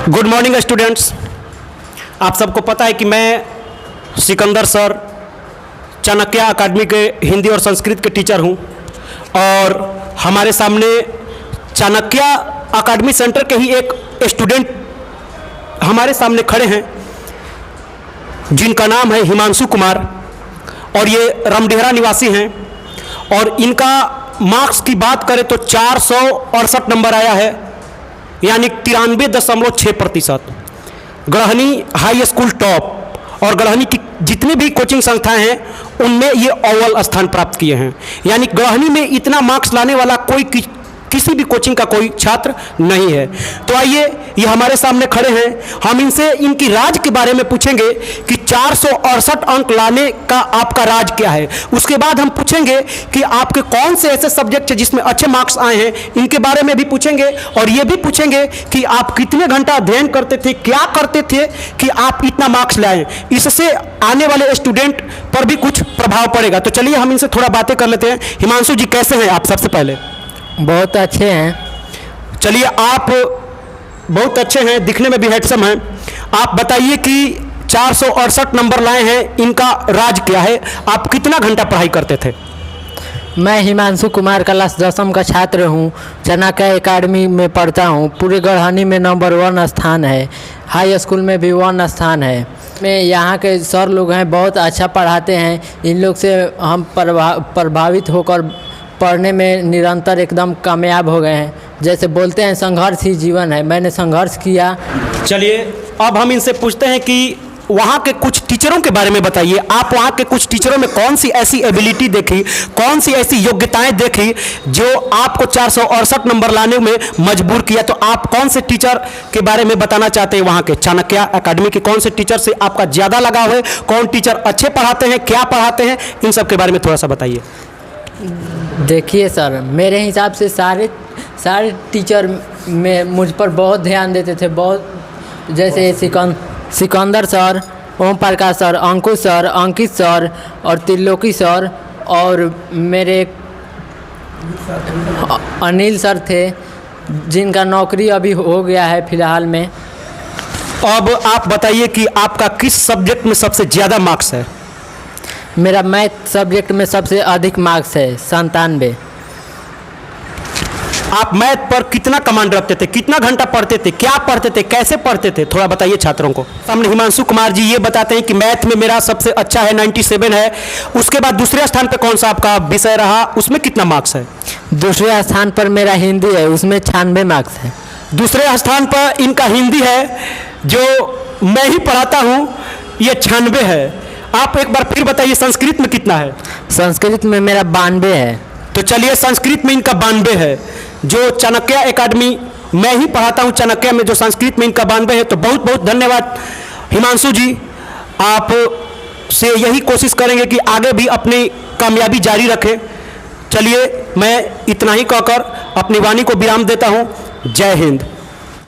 Good morning students. आप सबको पता है कि मैं सिकंदर सर चाणक्य अकादमी के हिंदी और संस्कृत के टीचर हूं और हमारे सामने चाणक्य अकादमी सेंटर के ही एक स्टूडेंट हमारे सामने खड़े हैं जिनका नाम है हिमांशु कुमार और ये रामडेहरा निवासी हैं और इनका मार्क्स की बात करें तो 468 नंबर आया है, यानी 93.6%। गढ़हनी हाई स्कूल टॉप और गढ़हनी की जितनी भी कोचिंग संस्थाएं हैं उनमें ये अव्वल स्थान प्राप्त किए हैं, यानी गढ़हनी में इतना मार्क्स लाने वाला कोई किसी भी कोचिंग का कोई छात्र नहीं है। तो आइए, ये हमारे सामने खड़े हैं, हम इनसे इनकी राज के बारे में पूछेंगे कि 468 अंक लाने का आपका राज क्या है। उसके बाद हम पूछेंगे कि आपके कौन से ऐसे सब्जेक्ट हैं जिसमें अच्छे मार्क्स आए हैं, इनके बारे में भी पूछेंगे और ये भी पूछेंगे कि आप कितने घंटा अध्ययन करते थे, क्या करते थे कि आप इतना मार्क्स लाएं। इससे आने वाले स्टूडेंट पर भी कुछ प्रभाव पड़ेगा। तो चलिए हम इनसे थोड़ा बातें कर लेते हैं। हिमांशु जी, कैसे हैं आप? सबसे पहले बहुत अच्छे हैं। चलिए, आप बहुत अच्छे हैं, दिखने में भी हैंडसम हैं। आप बताइए कि 468 नंबर लाए हैं, इनका राज क्या है? आप कितना घंटा पढ़ाई करते थे? मैं हिमांशु कुमार क्लास 10वीं का छात्र हूँ। चाणक्य अकादमी में पढ़ता हूँ। पूरे गढ़हनी में नंबर 1 स्थान है, हाई स्कूल में भी 1 स्थान है। मैं यहाँ के सर लोग हैं, बहुत अच्छा पढ़ाते हैं। इन लोग से हम प्रभावित होकर पढ़ने में निरंतर एकदम कामयाब हो गए हैं। जैसे बोलते हैं संघर्ष ही जीवन है, मैंने संघर्ष किया। चलिए, अब हम इनसे पूछते हैं कि वहाँ के कुछ टीचरों के बारे में बताइए। आप वहाँ के कुछ टीचरों में कौन सी ऐसी एबिलिटी देखी, कौन सी ऐसी योग्यताएं देखी जो आपको 468 नंबर लाने में मजबूर किया? तो आप कौन से टीचर के बारे में बताना चाहते हैं? वहाँ के चाणक्य अकादमी के कौन से टीचर से आपका ज़्यादा लगाव है? कौन टीचर अच्छे पढ़ाते हैं, क्या पढ़ाते हैं, इन सब के बारे में थोड़ा सा बताइए। देखिए सर, मेरे हिसाब से सारे टीचर में मुझ पर बहुत ध्यान देते थे। बहुत जैसे सिकंदर सर, ओम प्रकाश सर, अंकुश सर, अंकित सर और त्रिलोकी सर और मेरे अनिल सर थे, जिनका नौकरी अभी हो गया है फिलहाल में। अब आप बताइए कि आपका किस सब्जेक्ट में सबसे ज़्यादा मार्क्स है? मेरा मैथ सब्जेक्ट में सबसे अधिक मार्क्स है, 97। आप मैथ पर कितना कमांड रखते थे? कितना घंटा पढ़ते थे? क्या पढ़ते थे? कैसे पढ़ते थे? थोड़ा बताइए छात्रों को। सामने हिमांशु कुमार जी ये बताते हैं कि मैथ में मेरा सबसे अच्छा है, 97 है। उसके बाद दूसरे स्थान पर कौन सा आपका विषय रहा, उसमें कितना मार्क्स है? दूसरे स्थान पर मेरा हिंदी है, उसमें 96 मार्क्स है। दूसरे स्थान पर इनका हिंदी है, जो मैं ही पढ़ाता हूँ, ये 96 है। आप एक बार फिर बताइए संस्कृत में कितना है? संस्कृत में मेरा 92 है। तो चलिए, संस्कृत में इनका 92 है, जो चाणक्य अकादमी मैं ही पढ़ाता हूं चाणक्य में, जो संस्कृत में इनका 92 है। तो बहुत बहुत धन्यवाद हिमांशु जी। आप से यही कोशिश करेंगे कि आगे भी अपनी कामयाबी जारी रखें। चलिए, मैं इतना ही कहकर अपनी वाणी को विराम देता हूं। जय हिंद।